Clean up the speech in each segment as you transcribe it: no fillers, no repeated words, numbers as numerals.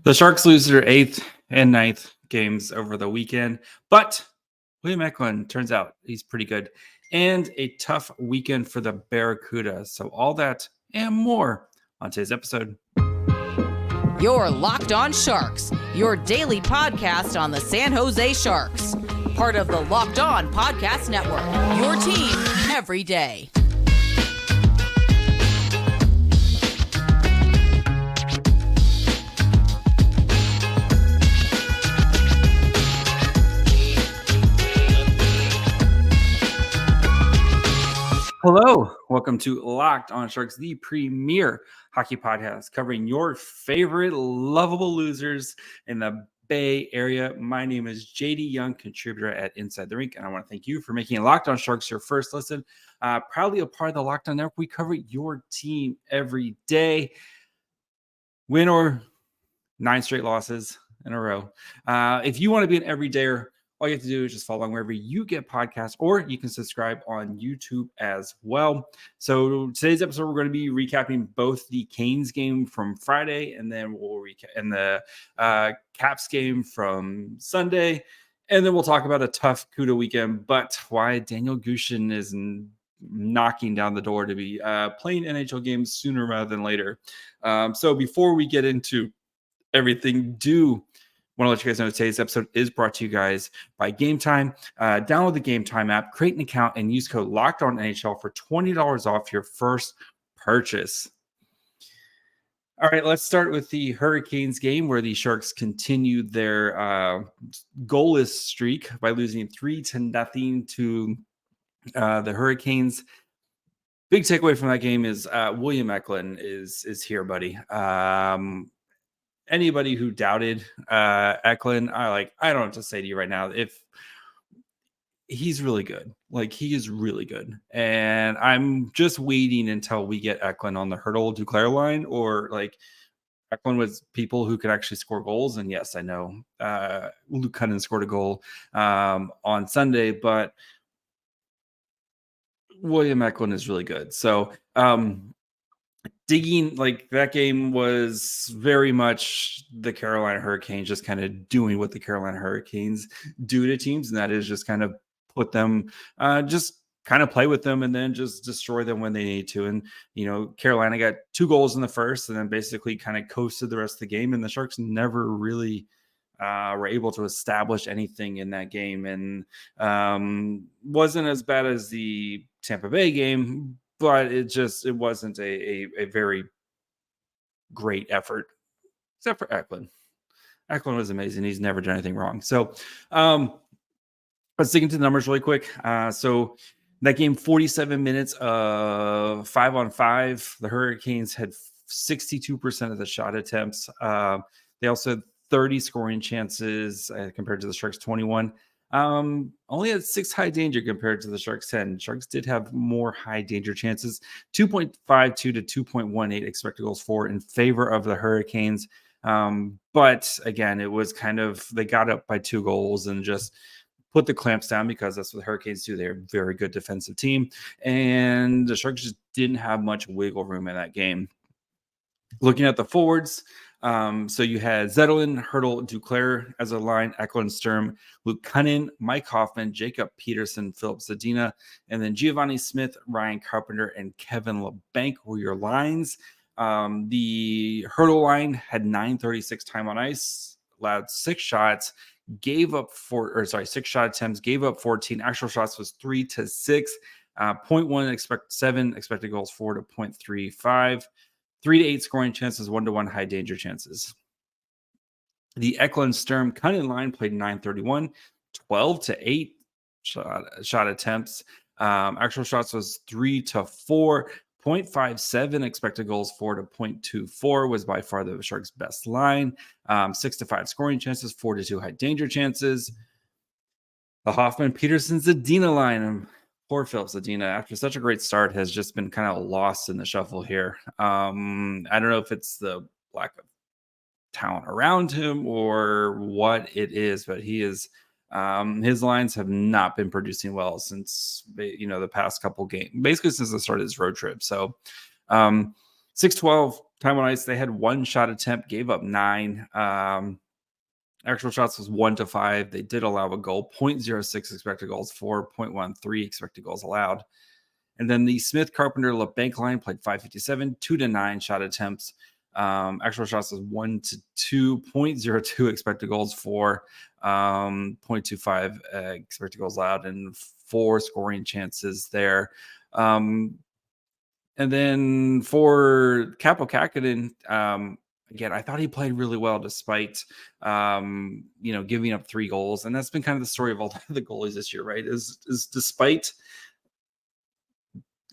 The Sharks lose their 8th and ninth games over the weekend, but William Eklund turns out he's pretty good. And a tough weekend for the Barracuda. So all that and more on today's episode. You're Locked On Sharks, your daily podcast on the San Jose Sharks. Part of the Locked On Podcast Network, your team every day. Hello, welcome to Locked On Sharks, the premier hockey podcast covering your favorite lovable losers in the Bay Area. My name is JD Young, contributor at Inside the Rink, and I want to thank you for making Locked On Sharks your first listen. Proudly a part of the Locked On Network, we cover your team every day. Win or 9 straight losses in a row. If you want to be an everydayer, all you have to do is just follow along wherever you get podcasts, or you can subscribe on YouTube as well. So today's episode, we're going to be recapping both the Canes game from Friday, and then we'll recap and the Caps game from Sunday, and then we'll talk about a tough Cuda weekend, but why Danil Gushchin is knocking down the door to be playing NHL games sooner rather than later. So before we get into everything, want to let you guys know today's episode is brought to you guys by GameTime. Download the GameTime app, create an account, and use code LOCKEDONNHL for $20 off your first purchase. All right, let's start with the Hurricanes game, where the Sharks continued their goalless streak by losing 3-0 to the Hurricanes. Big takeaway from that game is William Eklund is here, buddy. Anybody who doubted Eklund, I don't have to say to you right now, if he's really good, he is really good. And I'm just waiting until we get Eklund on the Hurdle Duclair line, or Eklund was people who could actually score goals. And yes, I know Luke Cunningham scored a goal on Sunday, but William Eklund is really good. So, digging, that game was very much the Carolina Hurricanes just kind of doing what the Carolina Hurricanes do to teams, and that is just kind of put them, just kind of play with them and then just destroy them when they need to. And, Carolina got 2 goals in the first and then basically kind of coasted the rest of the game, and the Sharks never really were able to establish anything in that game, and wasn't as bad as the Tampa Bay game, but it wasn't a very great effort, except for Eklund. Eklund was amazing. He's never done anything wrong. So let's dig into the numbers really quick. So that game, 47 minutes of 5-on-5. The Hurricanes had 62% of the shot attempts. They also had 30 scoring chances compared to the Sharks' 21. Only had 6 high danger compared to the Sharks' 10. Sharks did have more high danger chances, 2.52 to 2.18 expected goals for in favor of the Hurricanes. But again, it was kind of, they got up by 2 goals and just put the clamps down, because that's what the Hurricanes do. They're a very good defensive team, and the Sharks just didn't have much wiggle room in that game. Looking at the forwards, so you had Zetterlund, Hurdle, Duclair as a line, Eklund, Sturm, Luke Cunningham, Mike Hoffman, Jacob Peterson, Philip Zadina, and then Giovanni Smith, Ryan Carpenter, and Kevin LeBanc were your lines. The Hurdle line had 9:36 time on ice, allowed 6 shots, gave up 6 shot attempts, gave up 14. Actual shots was 3-6, 0.1 7 expected goals for to 0.35. 3-8 scoring chances, 1-1 high danger chances. The Eklund, Sturm, Cunningham line played 9:31, 12-8 shot attempts. Actual shots was 3-4, 0.57 expected goals for to 0.24 was by far the Sharks' best line. 6-5 scoring chances, 4-2 high danger chances. The Hoffman, Peterson, Zadina line. Poor Philip Zadina, after such a great start, has just been kind of lost in the shuffle here. I don't know if it's the lack of talent around him or what it is, but he is his lines have not been producing well since the past couple games, basically since the start of his road trip. So 6-12 time on ice. They had 1 shot attempt, gave up 9. Actual shots was 1-5. They did allow a goal, 0.06 expected goals for, 0.13 expected goals allowed. And then the Smith Carpenter LeBanc line played 557, 2-9 shot attempts. Actual shots was 1-2, 0.02 expected goals for, 0.25 expected goals allowed, and 4 scoring chances there. And then for Kaapo Kähkönen, again, I thought he played really well despite, giving up 3 goals. And that's been kind of the story of all the goalies this year, right? Is despite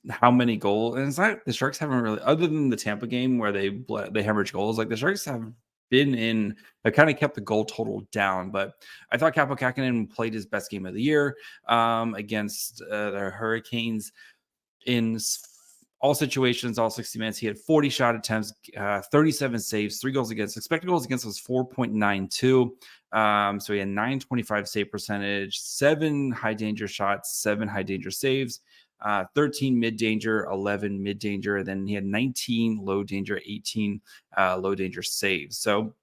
how many goals, and it's not, the Sharks haven't really, other than the Tampa game where they hemorrhage goals, like the Sharks have kind of kept the goal total down. But I thought Kaapo Kähkönen played his best game of the year against the Hurricanes in all situations, all 60 minutes. He had 40 shot attempts, 37 saves, 3 goals against. Expected goals against was 4.92. So he had 925 save percentage, 7 high danger shots, 7 high danger saves, 13 mid danger, 11 mid danger. Then he had 19 low danger, 18 low danger saves. So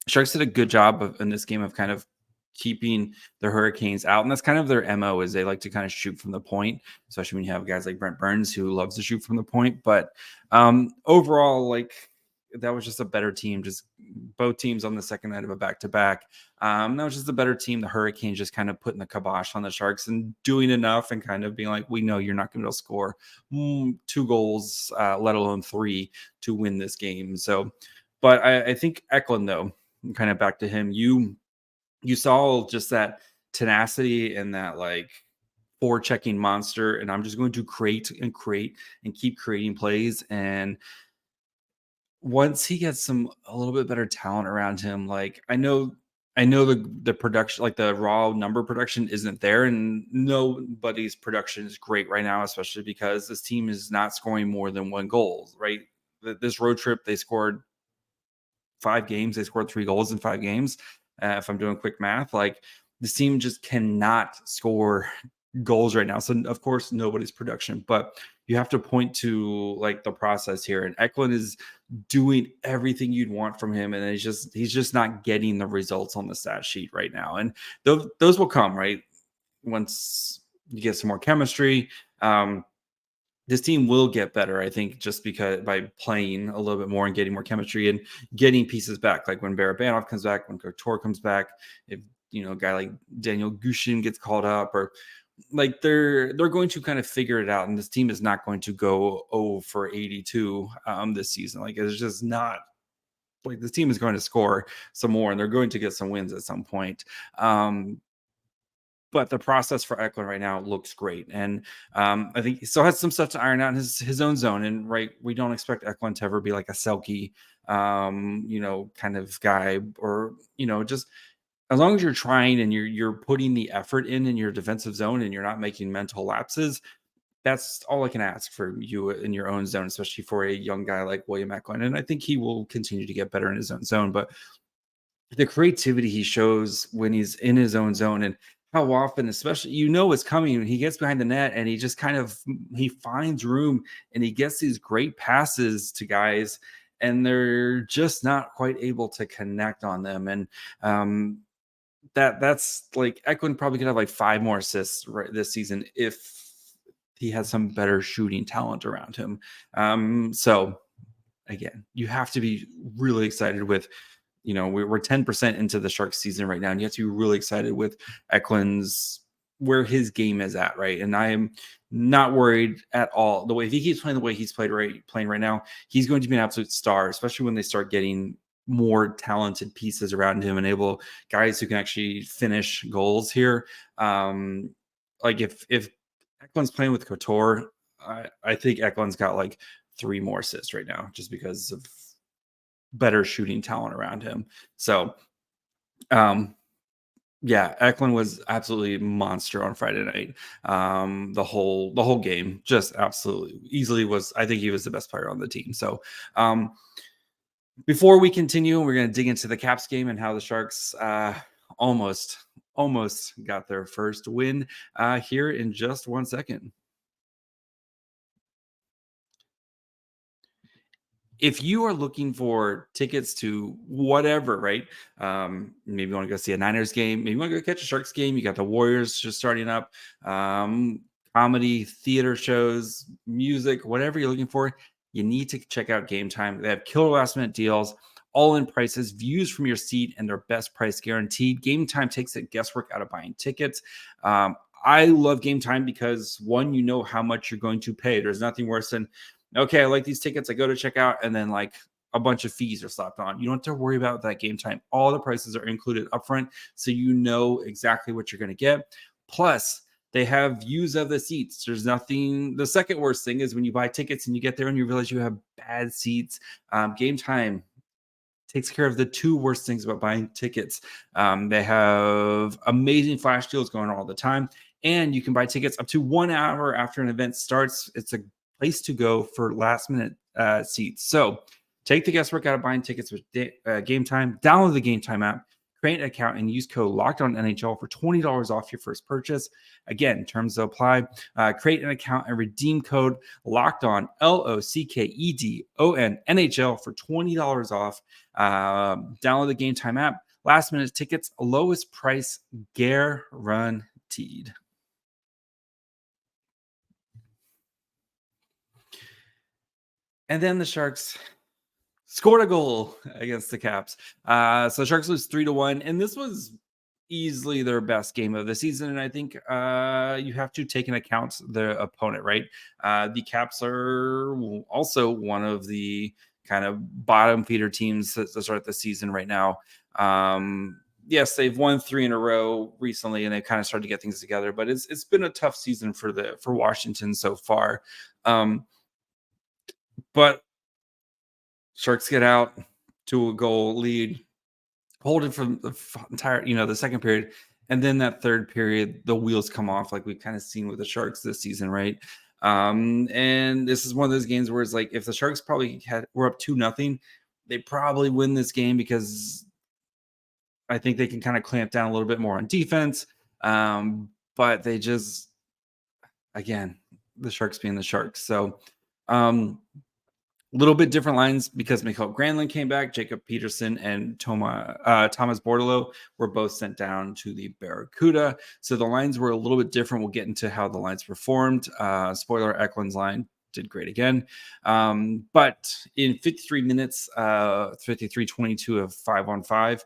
Sharks did a good job in this game of kind of keeping the Hurricanes out. And that's kind of their MO, is they like to kind of shoot from the point, especially when you have guys like Brent Burns who loves to shoot from the point. But overall, like, that was just a better team. Just both teams on the second night of a back-to-back. That was just a better team. The Hurricanes just kind of putting the kibosh on the Sharks and doing enough and kind of being like, we know you're not going to be able to score 2 goals, let alone 3, to win this game. So, but I think Eklund, though, kind of back to him, you saw just that tenacity and that like forechecking monster. And I'm just going to create and keep creating plays. And once he gets a little bit better talent around him, like I know the production, like the raw number production isn't there, and nobody's production is great right now, especially because this team is not scoring more than 1 goal, right? This road trip, they scored 5 games. They scored 3 goals in 5 games. If I'm doing quick math, like this team just cannot score goals right now. So of course nobody's production, but you have to point to like the process here. And Eklund is doing everything you'd want from him, and he's just not getting the results on the stat sheet right now. And those will come, right, once you get some more chemistry. This team will get better, I think, just because by playing a little bit more and getting more chemistry and getting pieces back. Like when Barabanov comes back, when Couture comes back, if a guy like Danil Gushchin gets called up, or like they're going to kind of figure it out. And this team is not going to go 0-for-82 this season. Like it's just not, like this team is going to score some more and they're going to get some wins at some point. But the process for Eklund right now looks great. And I think he still has some stuff to iron out in his own zone. And right, we don't expect Eklund to ever be like a Selke, kind of guy, or, just as long as you're trying and you're putting the effort in your defensive zone and you're not making mental lapses, that's all I can ask for you in your own zone, especially for a young guy like William Eklund. And I think he will continue to get better in his own zone. But the creativity he shows when he's in his own zone, and how often, especially, it's coming when he gets behind the net and he just kind of, he finds room and he gets these great passes to guys and they're just not quite able to connect on them. And that's like Eklund probably could have like 5 more assists right this season if he has some better shooting talent around him. So again, you have to be really excited with, we're 10% into the Sharks season right now, and you have to be really excited with Eklund's, where his game is at, right? And I am not worried at all. The way, if he keeps playing the way he's playing right now, he's going to be an absolute star, especially when they start getting more talented pieces around him and guys who can actually finish goals here. Like if Eklund's playing with Couture, I think Eklund's got like 3 more assists right now, just because of better shooting talent around him. So Eklund was absolutely monster on Friday night. The whole game, just absolutely easily was, I think he was the best player on the team. So before we continue, we're going to dig into the Caps game and how the Sharks almost got their first win here in just 1 second. if you are looking for tickets to whatever, right? Maybe you want to go see a Niners game, maybe you want to go catch a Sharks game. You got the Warriors just starting up, comedy, theater shows, music, whatever you're looking for. You need to check out GameTime. They have killer last minute deals, all in prices, views from your seat, and their best price guaranteed. GameTime takes the guesswork out of buying tickets. I love GameTime because, one, you know how much you're going to pay. There's nothing worse than, okay, I like these tickets, I go to check out, and then like a bunch of fees are slapped on. You don't have to worry about that. GameTime. All the prices are included upfront, so you know exactly what you're going to get. Plus, they have views of the seats. There's nothing. The second worst thing is when you buy tickets and you get there and you realize you have bad seats. GameTime takes care of the two worst things about buying tickets. They have amazing flash deals going on all the time, and you can buy tickets up to 1 hour after an event starts. It's a place to go for last minute seats. So take the guesswork out of buying tickets with GameTime. Download the GameTime app, create an account, and use code LOCKEDONNHL for $20 off your first purchase. Again, terms apply. Create an account and redeem code LOCKEDON, LOCKEDON NHL for $20 off. Download the GameTime app. Last minute tickets, lowest price guaranteed. And then the Sharks scored a goal against the Caps. So the Sharks lose 3-1, and this was easily their best game of the season. And I think you have to take into account the opponent, right? The Caps are also one of the kind of bottom feeder teams to start the season right now. Yes, they've won 3 in a row recently, and they've kind of started to get things together. But it's been a tough season for Washington so far. But Sharks get out to a goal lead, hold it from the entire, the second period. And then that third period, the wheels come off, like we've kind of seen with the Sharks this season, right? And this is one of those games where it's like, if the Sharks were up 2-0, they probably win this game because I think they can kind of clamp down a little bit more on defense. But they just, again, the Sharks being the Sharks. So, little bit different lines because Mikael Granlund came back. Jacob Peterson and Thomas Bordeleau were both sent down to the Barracuda. So the lines were a little bit different. We'll get into how the lines performed. Spoiler, Eklund's line did great again. But in 53 minutes, 53-22 of 5-on-5.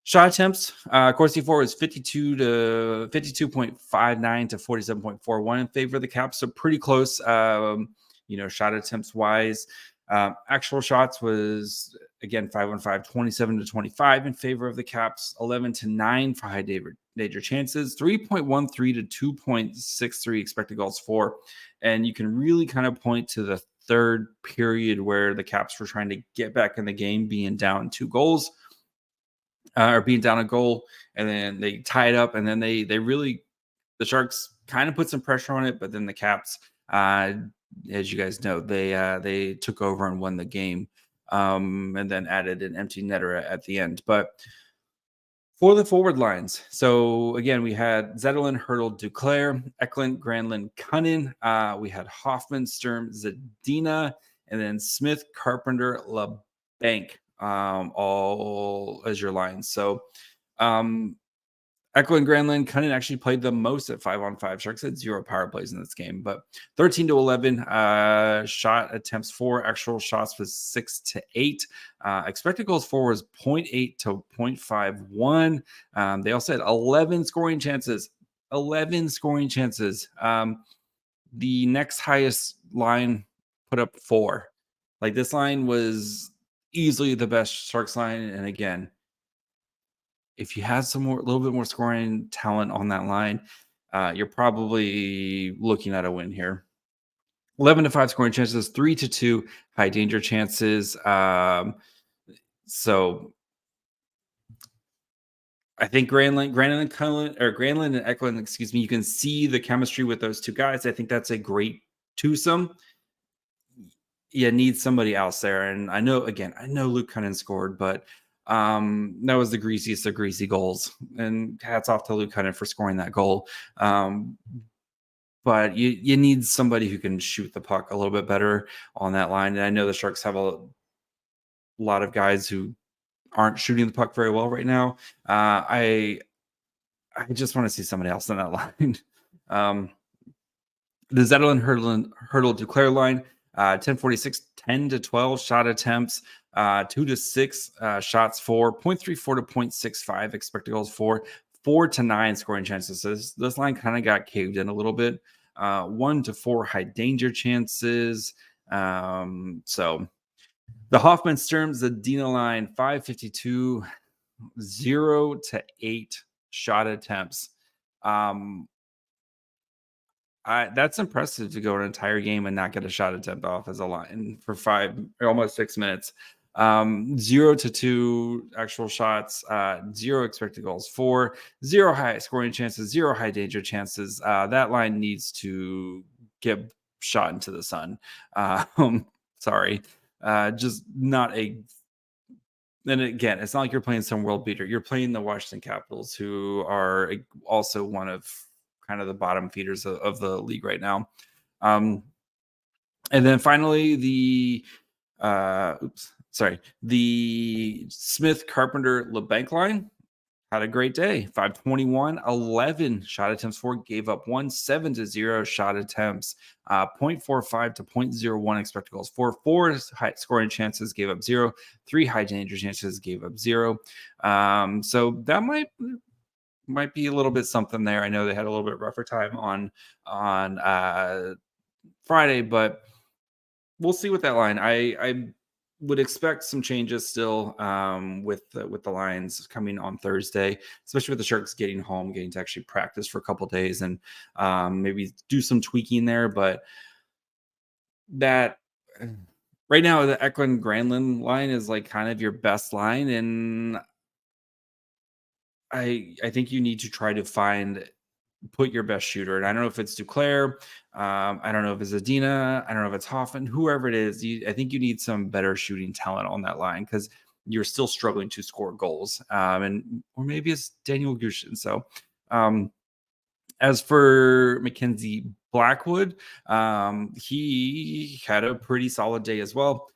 Shot attempts, Corsi 4 was 52.59 to 47.41 in favor of the Caps. So pretty close. Shot attempts wise, actual shots was again 5-on-5, 27-25 in favor of the Caps, 11-9 for high danger chances, 3.13 to 2.63 expected goals for. And you can really kind of point to the third period where the Caps were trying to get back in the game, being down 2 goals or being down a goal, and then they tied up, and then the Sharks kind of put some pressure on it, but then the Caps, as you guys know, they took over and won the game, and then added an empty netter at the end. But for the forward lines, so again, we had Zetterlund, Hertl, Duclair, Eklund, Granlund, Cunnin. We had Hoffman, Sturm, Zadina, and then Smith, Carpenter, LeBanc, all as your lines. So Eklund, Granlund, Cunnin actually played the most at 5-on-5. Sharks had 0 power plays in this game, but 13-11 shot attempts for. Actual shots was 6-8. Expected goals for was 0.8 to 0.51. They also had 11 scoring chances. 11 scoring chances. The next highest line put up 4. Like, this line was easily the best Sharks line, and again, if you had a little bit more scoring talent on that line, you're probably looking at a win here. 11-5 scoring chances, 3-2 high danger chances. So I think Granlund and Eklund, you can see the chemistry with those two guys. I think that's a great twosome. You need somebody else there. And I know Luke Cunnin scored, but that was the greasiest of greasy goals, and hats off to Luke Cunnin for scoring that goal. but you need somebody who can shoot the puck a little bit better on that line. And I know the Sharks have a lot of guys who aren't shooting the puck very well right now. I just want to see somebody else on that line. The Zetterlund Hurdle Duclair line, 1046, 10 to 12 shot attempts, 2 to 6 shots for, 0.34 to 0.65 expected goals for, 4 to 9 scoring chances. So this line kind of got caved in a little bit. 1 to 4 high danger chances. So the Hoffman Sturm Zadina line, 552, 0 to 8 shot attempts. That's impressive to go an entire game and not get a shot attempt off as a line for almost 6 minutes. 0 to 2 actual shots, 0 expected goals for, 0 high scoring chances, 0 high danger chances. That line needs to get shot into the sun. Sorry. Just not a. And again, it's not like you're playing some world beater. You're playing the Washington Capitals, who are also one of kind of the bottom feeders of the league right now. And then finally, the Smith Carpenter LeBanc line had a great day. 521, 11 shot attempts for, gave up 1, 7 to 0 shot attempts, 0.45 to 0.01 expected goals for, 4 high scoring chances, gave up 0, 3 high danger chances, gave up 0. So that might be a little bit something there. I know they had a little bit rougher time on Friday, but we'll see with that line. I would expect some changes still with the lines coming on Thursday, especially with the Sharks getting home, getting to actually practice for a couple days, and maybe do some tweaking there. But that right now, the Eklund Granlund line is like kind of your best line, and I think you need to try to put your best shooter. And I don't know if it's Duclair. I don't know if it's Zadina. I don't know if it's Hoffman, whoever it is. I think you need some better shooting talent on that line, because you're still struggling to score goals. Or maybe it's Danil Gushchin. So as for Mackenzie Blackwood, he had a pretty solid day as well.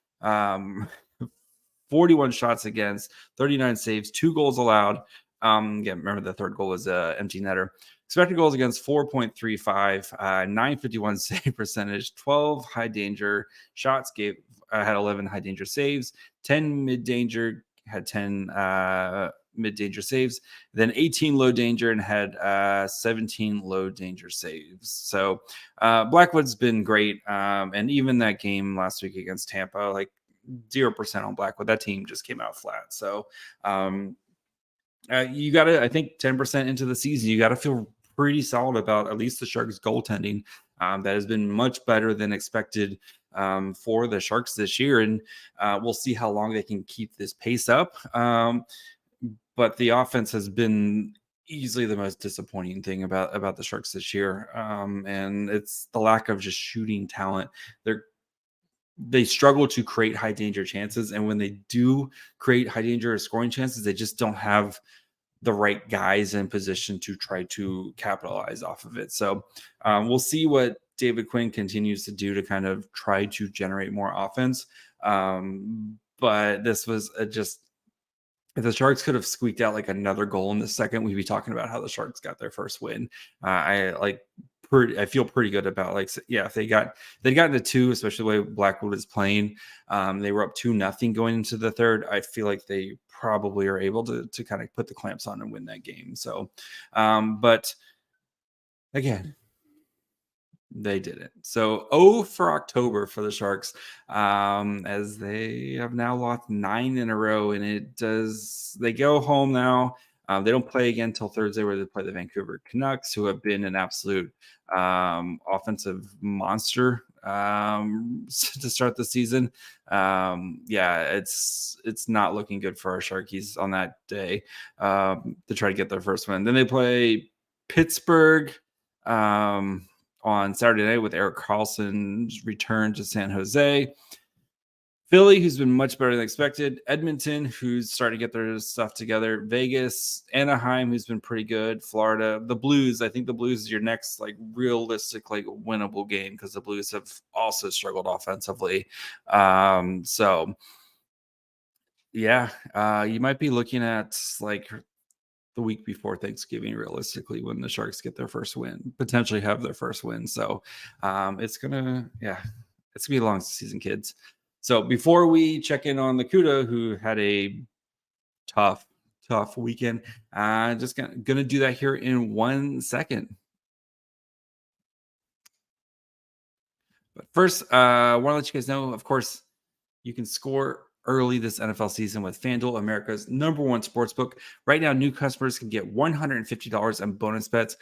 41 shots against, 39 saves, 2 goals allowed. Again, remember the third goal was empty netter. Expected goals against 4.35, 951 save percentage, 12 high danger shots, had 11 high danger saves, 10 mid danger, had 10 mid danger saves, then 18 low danger, and had 17 low danger saves. So Blackwood's been great. And even that game last week against Tampa, like 0% on Blackwood. That team just came out flat. So you got to, I think 10% into the season, you got to feel pretty solid about at least the Sharks goaltending. That has been much better than expected for the Sharks this year. And we'll see how long they can keep this pace up. But the offense has been easily the most disappointing thing about the Sharks this year. And it's the lack of just shooting talent. They struggle to create high danger chances. And when they do create high danger or scoring chances, they just don't have the right guys in position to try to capitalize off of it. So we'll see what David Quinn continues to do to kind of try to generate more offense. But this was if the Sharks could have squeaked out like another goal in the second, we'd be talking about how the Sharks got their first win. I feel pretty good about if they'd gotten to 2, especially the way Blackwood is playing. They were up 2-0 going into the third. I feel like they probably are able to kind of put the clamps on and win that game. So, but again, they didn't. So for October for the Sharks, as they have now lost 9 in a row, and they go home now. They don't play again until Thursday, where they play the Vancouver Canucks, who have been an absolute offensive monster to start the season. It's not looking good for our Sharkies on that day to try to get their first win. Then they play Pittsburgh on Saturday night with Erik Karlsson's return to San Jose. Philly, who's been much better than expected. Edmonton, who's starting to get their stuff together. Vegas, Anaheim, who's been pretty good. Florida, the Blues. I think the Blues is your next like realistic, like winnable game because the Blues have also struggled offensively. So yeah, you might be looking at like the week before Thanksgiving, realistically, when the Sharks get their first win, potentially have their first win. So it's gonna be a long season, kids. So before we check in on the Cuda, who had a tough weekend, just gonna do that here in 1 second. But first, I want to let you guys know, of course, you can score early this NFL season with FanDuel, America's #1 sportsbook. Right now, new customers can get $150 in bonus bets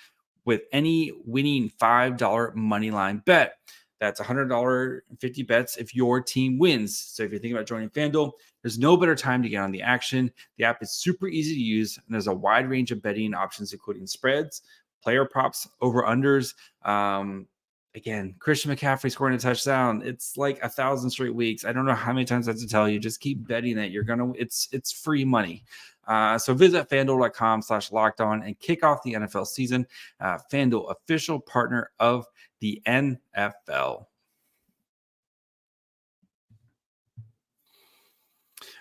with any winning $5 money line bet. That's $100 50 bets if your team wins. So if you're thinking about joining FanDuel, there's no better time to get on the action. The app is super easy to use, and there's a wide range of betting options, including spreads, player props, over-unders. Again, Christian McCaffrey scoring a touchdown. It's like 1,000 straight weeks. I don't know how many times I have to tell you. Just keep betting that you're gonna. It's free money. So visit FanDuel.com/lockedon and kick off the NFL season. FanDuel, official partner of the NFL.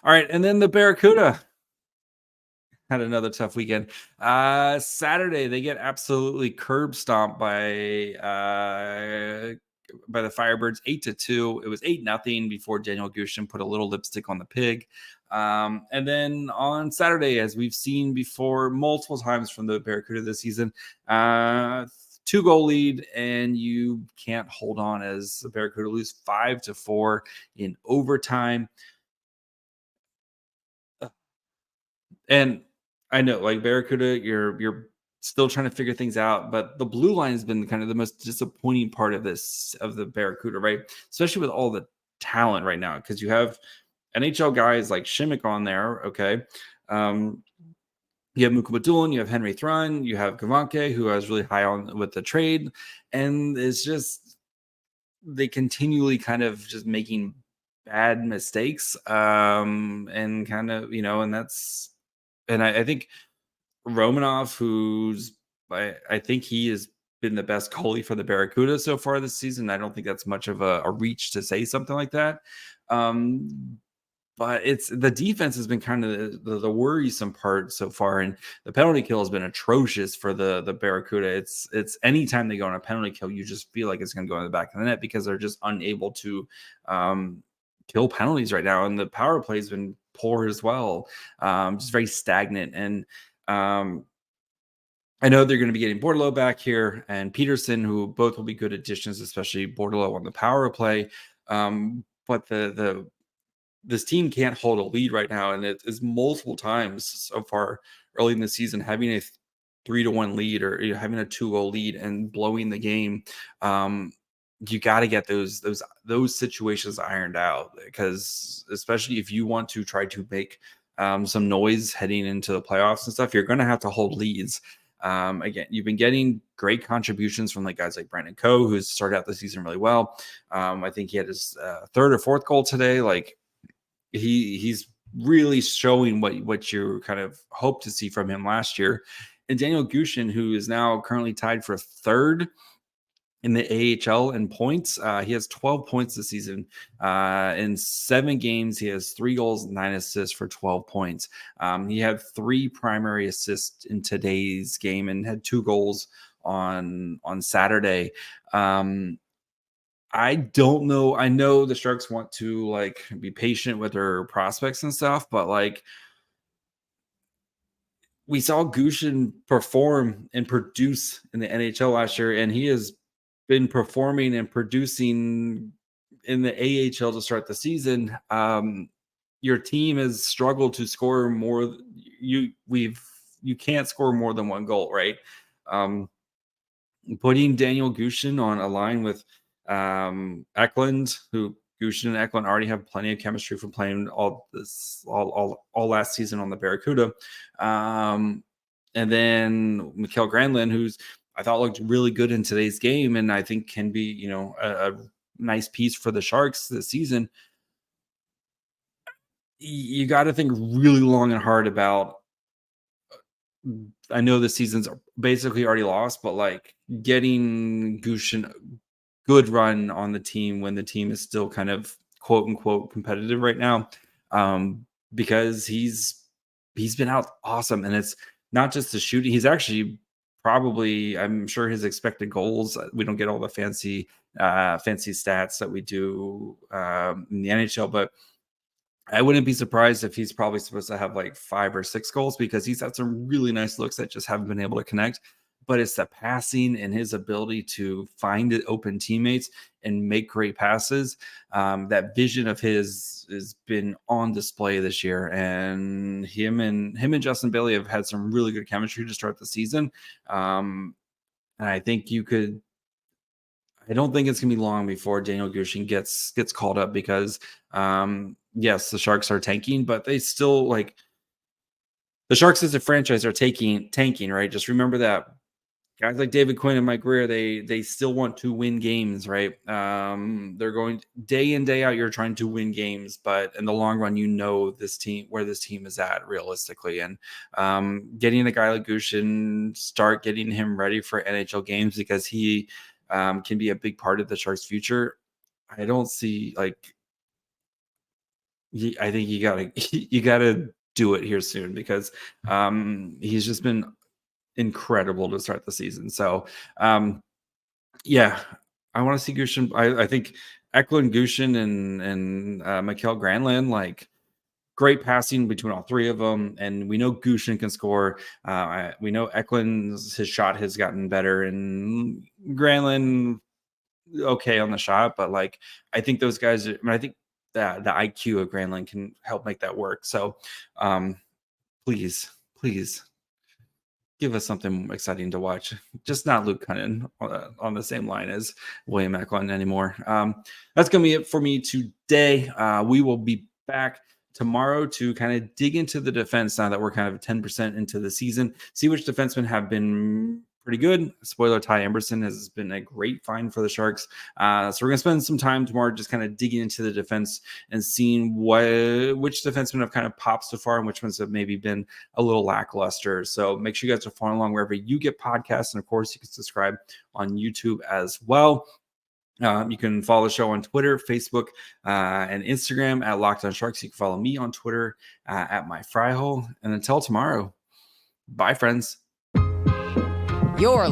All right, and then the Barracuda had another tough weekend. Saturday, they get absolutely curb stomped by the Firebirds 8-2. It was 8-0 before Danil Gushchin put a little lipstick on the pig. And then on Saturday, as we've seen before multiple times from the Barracuda this season, 2-goal lead, and you can't hold on as the Barracuda lose 5-4 in overtime. And I know, like Barracuda, you're still trying to figure things out, but the blue line has been kind of the most disappointing part of the Barracuda, right? Especially with all the talent right now, because you have NHL guys like Shimmick on there, okay. You have Mukabadulin, you have Henry Thrun, you have Gavanke, who I was really high on with the trade, and it's just they continually kind of just making bad mistakes, and kind of and I think Romanov, I think he has been the best goalie for the Barracuda so far this season. I don't think that's much of a reach to say something like that. But it's the defense has been kind of the worrisome part so far, and the penalty kill has been atrocious for the Barracuda. It's anytime they go on a penalty kill, you just feel like it's going to go in the back of the net because they're just unable to kill penalties right now, and the power play has been poor as well, just very stagnant. And I know they're going to be getting Bordelot back here and Peterson, who both will be good additions, especially Bordelot on the power play. But this team can't hold a lead right now, and it is multiple times so far early in the season having a 3-1 lead or having a 2-0 lead and blowing the game. You got to get those situations ironed out, because especially if you want to try to make some noise heading into the playoffs and stuff, you're going to have to hold leads. Again, you've been getting great contributions from like guys like Brandon Coe, who's started out the season really well. I think he had his third or fourth goal today. Like he's really showing what you kind of hope to see from him last year. And Danil Gushchin, who is now currently tied for third in the AHL in points. He has 12 points this season. In 7 games, he has 3 goals, 9 assists for 12 points. He had 3 primary assists in today's game and had 2 goals on Saturday. I don't know. I know the Sharks want to like be patient with their prospects and stuff, but like we saw Gushchin perform and produce in the NHL last year, and he has been performing and producing in the AHL to start the season. Your team has struggled to score more. You can't score more than 1 goal, right? Putting Danil Gushchin on a line with Eklund, who Gushchin and Eklund already have plenty of chemistry from playing all last season on the Barracuda. And then Mikael Granlund, who's I thought looked really good in today's game, and I think can be, a nice piece for the Sharks this season. you got to think really long and hard about. I know the season's basically already lost, but like getting Gushchin good run on the team when the team is still kind of quote unquote competitive right now, because he's been out awesome, and it's not just the shooting. He's actually probably, I'm sure his expected goals. We don't get all the fancy stats that we do in the NHL, but I wouldn't be surprised if he's probably supposed to have like 5 or 6 goals, because he's had some really nice looks that just haven't been able to connect. But it's the passing and his ability to find open teammates and make great passes. That vision of his has been on display this year, and him and Justin Bailey have had some really good chemistry to start the season. And I think you could. I don't think it's gonna be long before Danil Gushchin gets called up, because yes, the Sharks are tanking, but they still, like, the Sharks as a franchise are tanking, right? Just remember that. Guys like David Quinn and Mike Greer, they still want to win games, right? They're going day in, day out, you're trying to win games, but in the long run, where this team is at realistically. And getting a guy like Gushchin, start getting him ready for NHL games, because he can be a big part of the Sharks' future. I don't see, like, I think you gotta do it here soon, because he's just been incredible to start the season. So yeah, I want to see Gushchin. I think Eklund, Gushchin, and Mikael Granlund, like, great passing between all three of them. And we know Gushchin can score. We know Eklund's, his shot has gotten better, and Granlund okay on the shot, but like, I think those guys, I think that the IQ of Granlund can help make that work. So please give us something exciting to watch. Just not Luke Cunnin on the same line as William Eklund anymore. That's going to be it for me today. We will be back tomorrow to kind of dig into the defense, now that we're kind of 10% into the season, see which defensemen have been pretty good. Spoiler, Ty Emberson has been a great find for the Sharks. So we're going to spend some time tomorrow just kind of digging into the defense and seeing which defensemen have kind of popped so far and which ones have maybe been a little lackluster. So make sure you guys are following along wherever you get podcasts. And of course, you can subscribe on YouTube as well. You can follow the show on Twitter, Facebook, and Instagram at Locked On Sharks. You can follow me on Twitter at MyFryhole. And until tomorrow, bye, friends. Your